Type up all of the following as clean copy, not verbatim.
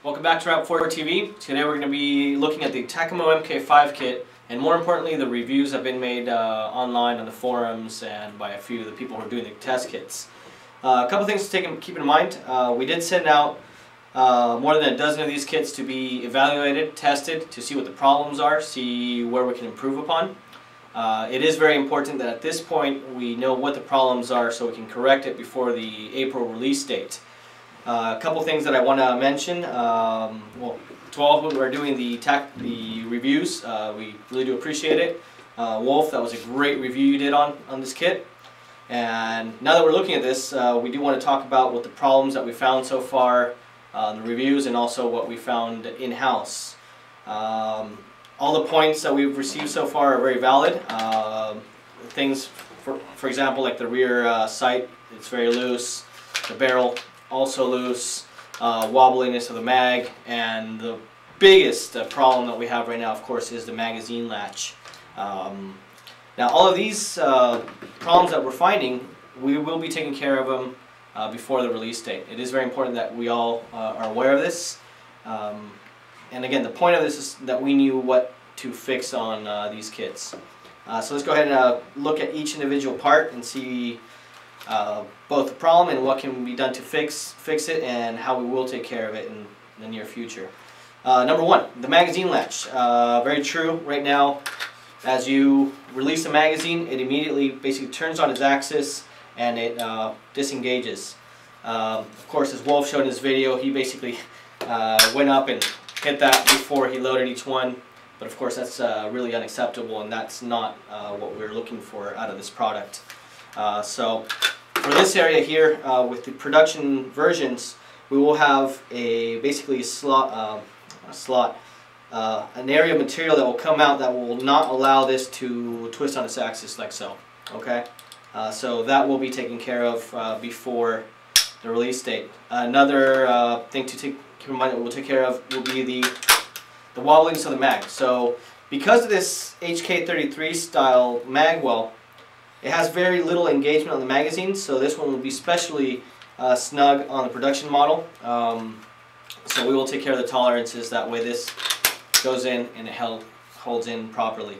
Welcome back to RAP4 TV. Today we're going to be looking at the Takamo MK5 kit, and more importantly the reviews have been made online on the forums and by a few of the people who are doing the test kits. A couple things to keep in mind. We did send out more than a dozen of these kits to be evaluated, tested, to see what the problems are, see where we can improve upon. It is very important that at this point we know what the problems are so we can correct it before the April release date. A couple things that I want to mention. Well, to all who are doing the reviews, we really do appreciate it. Wolf, that was a great review you did on this kit. And now that we're looking at this, we do want to talk about what the problems that we found so far, the reviews, and also what we found in-house. All the points that we've received so far are very valid. Things, for example, like the rear sight, it's very loose. The barrel, also loose, wobbliness of the mag, and the biggest problem that we have right now, of course, is the magazine latch. Now, all of these problems that we're finding, we will be taking care of them before the release date. It is very important that we all are aware of this. And again, the point of this is that we knew what to fix on these kits. So let's go ahead and look at each individual part and see both the problem and what can be done to fix it, and how we will take care of it in the near future. Number one, the magazine latch. Very true. Right now, as you release a magazine, it immediately basically turns on its axis and it disengages. Of course, as Wolf showed in his video, he basically went up and hit that before he loaded each one. But of course, that's really unacceptable, and that's not what we're looking for out of this product. So for this area here, with the production versions, we will have basically a slot, an area of material that will come out that will not allow this to twist on its axis like so. Okay, so that will be taken care of before the release date. Another thing to keep in mind that we'll take care of will be the wobbliness of the mag. So because of this HK33 style mag well, it has very little engagement on the magazine, so this one will be especially snug on the production model. So we will take care of the tolerances, that way this goes in and it holds in properly.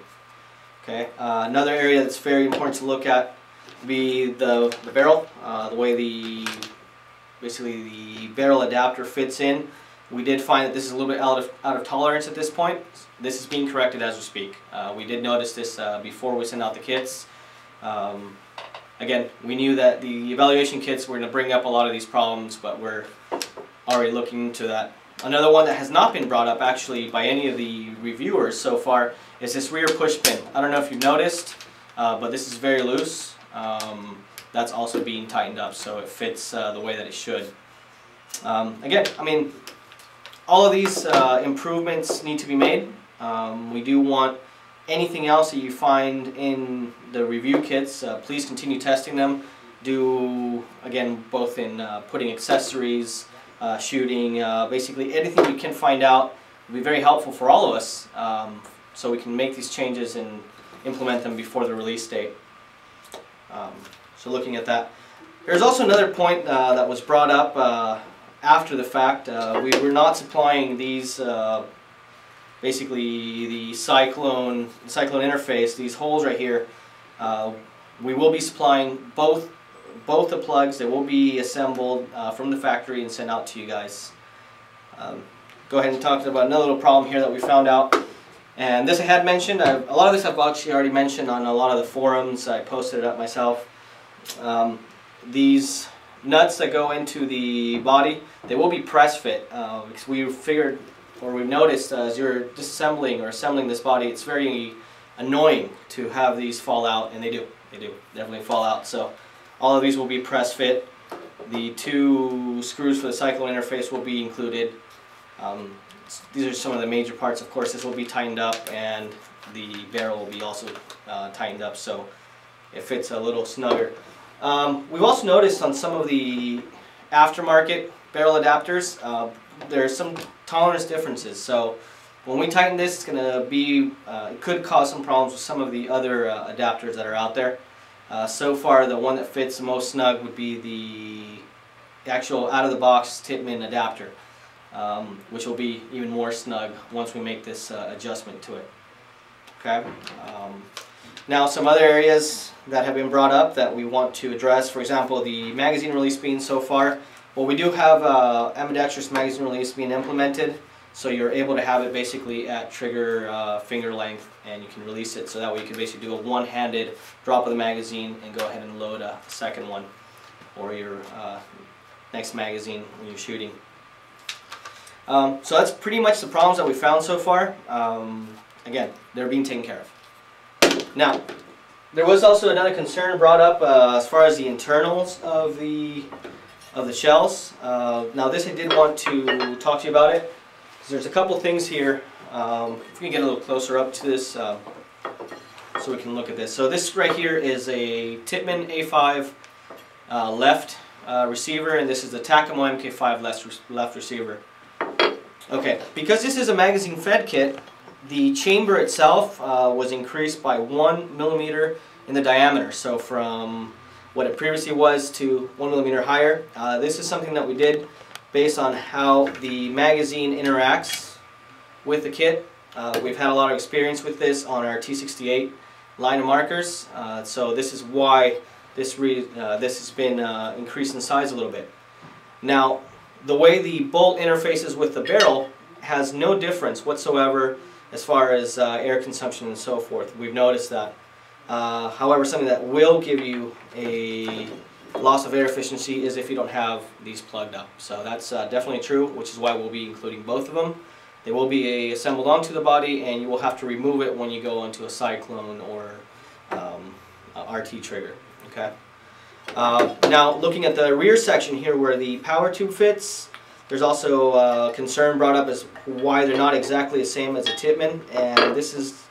Okay. Another area that's very important to look at would be the barrel, the way basically the barrel adapter fits in. We did find that this is a little bit out of tolerance at this point. This is being corrected as we speak. We did notice this before we sent out the kits. Again, we knew that the evaluation kits were going to bring up a lot of these problems, but we're already looking into that. Another one that has not been brought up actually by any of the reviewers so far is this rear push pin. I don't know if you've noticed, but this is very loose. That's also being tightened up so it fits the way that it should. Again, I mean, all of these improvements need to be made. We do want anything else that you find in the review kits, please continue testing them. Do, again, both in putting accessories, shooting, basically anything you can find out will be very helpful for all of us, so we can make these changes and implement them before the release date. So looking at that. There's also another point that was brought up after the fact. We were not supplying these basically the cyclone interface, these holes right here. We will be supplying both the plugs. They will be assembled from the factory and sent out to you guys. Go ahead and talk about another little problem here that we found out. And this I had mentioned. A lot of this I've actually already mentioned on a lot of the forums. I posted it up myself. These nuts that go into the body, they will be press fit. Because we figured, or we've noticed, as you're disassembling or assembling this body, it's very annoying to have these fall out, and they do definitely fall out. So all of these will be press fit. The two screws for the cyclone interface will be included. These are some of the major parts. Of course, this will be tightened up, and the barrel will be also tightened up so it fits a little snugger. We've also noticed on some of the aftermarket barrel adapters, there's some tolerance differences. So when we tighten this, it's going to be, it could cause some problems with some of the other adapters that are out there. So far, the one that fits the most snug would be the actual out-of-the-box Titman adapter. which will be even more snug once we make this adjustment to it. Okay. Now some other areas that have been brought up that we want to address, for example, the magazine release being so far. Well, we do have ambidextrous magazine release being implemented, so you're able to have it basically at trigger finger length, and you can release it so that way you can basically do a one-handed drop of the magazine and go ahead and load a second one, or your next magazine when you're shooting. So that's pretty much the problems that we found so far. Again, they're being taken care of. Now, there was also another concern brought up as far as the internals of the shells. Now this I did want to talk to you about it, because there's a couple things here. If we can get a little closer up to this so we can look at this. So this right here is a Tippmann A5 left receiver, and this is the Takamo MK5 left receiver. Okay, because this is a magazine fed kit, the chamber itself was increased by 1 millimeter in the diameter. So from what it previously was to 1 millimeter higher. This is something that we did based on how the magazine interacts with the kit. We've had a lot of experience with this on our T68 line of markers. So this is why this has been increased in size a little bit. Now, the way the bolt interfaces with the barrel has no difference whatsoever as far as air consumption and so forth. We've noticed that. However, something that will give you a loss of air efficiency is if you don't have these plugged up. So that's definitely true, which is why we'll be including both of them. They will be assembled onto the body, and you will have to remove it when you go into a Cyclone or a RT trigger. Okay. Now, looking at the rear section here where the power tube fits, there's also concern brought up as why they're not exactly the same as a Tippmann, and this is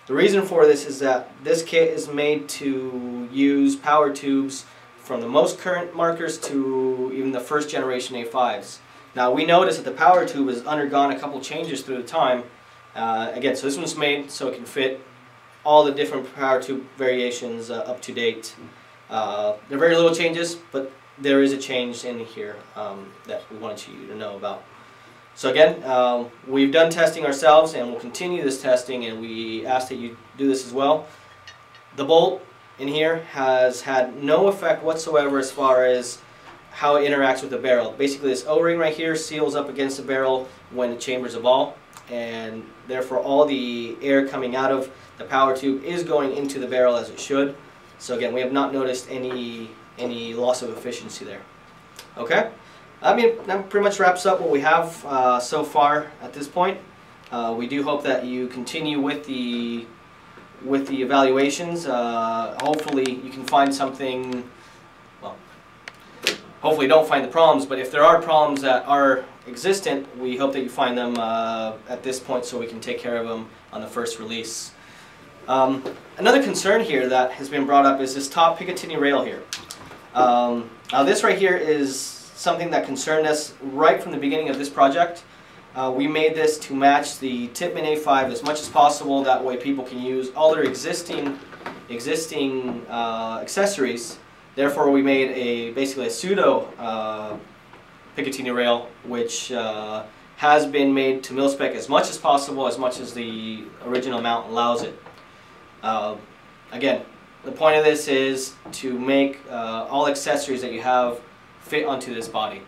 the reason for this is that this kit is made to use power tubes from the most current markers to even the first generation A5s. Now we notice that the power tube has undergone a couple changes through the time. Again, so this one's made so it can fit all the different power tube variations up to date. There are very little changes, but there is a change in here that we wanted you to know about. So again, we've done testing ourselves, and we'll continue this testing, and we ask that you do this as well. The bolt in here has had no effect whatsoever as far as how it interacts with the barrel. Basically, this O-ring right here seals up against the barrel when it chambers a ball, and therefore all the air coming out of the power tube is going into the barrel as it should. So again, we have not noticed any loss of efficiency there. Okay? I mean, that pretty much wraps up what we have so far at this point. We do hope that you continue with the evaluations. Hopefully you can find something, well, hopefully don't find the problems, but if there are problems that are existent, we hope that you find them at this point so we can take care of them on the first release. Another concern here that has been brought up is this top Picatinny rail here. Now this right here is something that concerned us right from the beginning of this project. We made this to match the Tippmann A5 as much as possible. That way people can use all their existing accessories. Therefore we made basically a pseudo Picatinny rail, which has been made to mil-spec as much as possible, as much as the original mount allows it. Again, the point of this is to make all accessories that you have fit onto this body.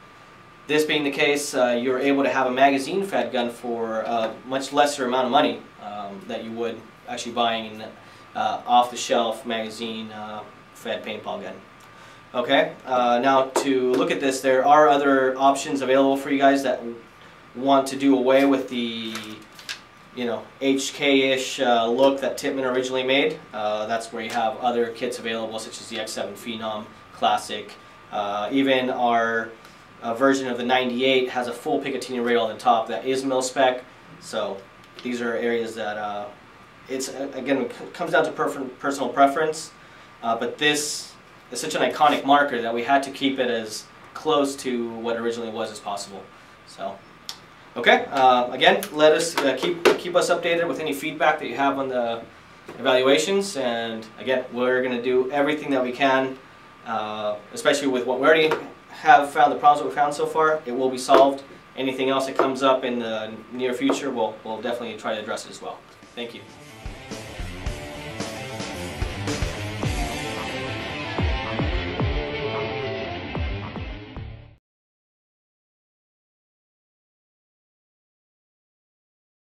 This being the case, you're able to have a magazine-fed gun for a much lesser amount of money that you would actually buying an off-the-shelf magazine-fed paintball gun. Okay, now to look at this, there are other options available for you guys that want to do away with the HK-ish look that Tippmann originally made. That's where you have other kits available, such as the X7 Phenom Classic. Even our version of the 98 has a full Picatinny rail on the top that is mil-spec. So these are areas that again, it comes down to personal preference. But this is such an iconic marker that we had to keep it as close to what originally was as possible. So. Okay, again, let us keep us updated with any feedback that you have on the evaluations, and again, we're going to do everything that we can, especially with what we already have found, the problems that we found so far. It will be solved, anything else that comes up in the near future, we'll definitely try to address it as well. Thank you.